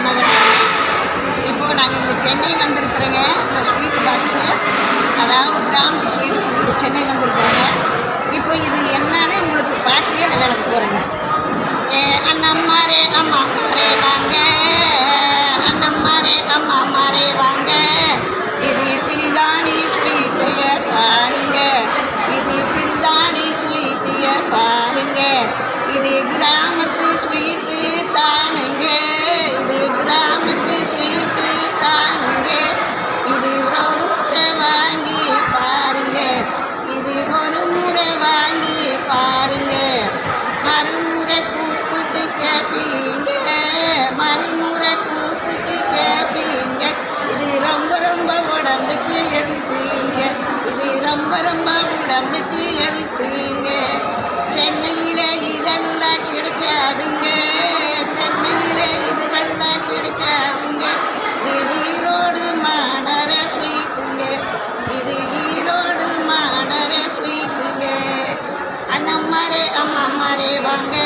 மகன். இப்போது நாங்கள் இங்கே சென்னை வந்திருக்கிறோங்க. இந்த ஸ்வீட் பாக்ஸு, அதாவது கிராம் ஸ்வீட் சென்னை வந்திருக்கிறோங்க. இப்போ இது என்னன்னு உங்களுக்கு பாட்டிலே நான் விளக்க போகிறேங்க. அண்ணம்மாரே அம்மாமாரே வாங்க, அண்ணம்மாரே அம்மாமாரே வாங்க, இது சிறுதானி ஸ்வீட்டைய பாருங்க, இது சிறுதானி ஸ்வீட்டைய பாருங்க, இது கிராமத்து ஸ்வீட்டு தானுங்க, இது கிராமத்து ஸ்வீட்டு தானுங்க, இது ஒரு முறை வாங்கி பாருங்க, இது ஒரு முறை வாங்கி பாருங்க, மறுமுறை கூப்பிட்டு கேப்பீங்க, மறுமுறை கூப்பிட்டு கேப்பீங்க, இது ரொம்ப ரொம்ப உடம்புக்கு எழுத்தீங்க, இது ரொம்ப ரொம்ப உடம்புக்கு எழுத்தீங்க. சென்னையில் இதெல்லாம் கிடைக்காதுங்க, சென்னையில் இதுவெல்லாம் கிடைக்காதுங்க, இது ஈரோடு மாநகர ஸ்வீட்டுங்க, இது ஈரோடு மாநகர ஸ்வீட்டுங்க. அண்ணம்மாரே அம்மாமாரே வாங்க,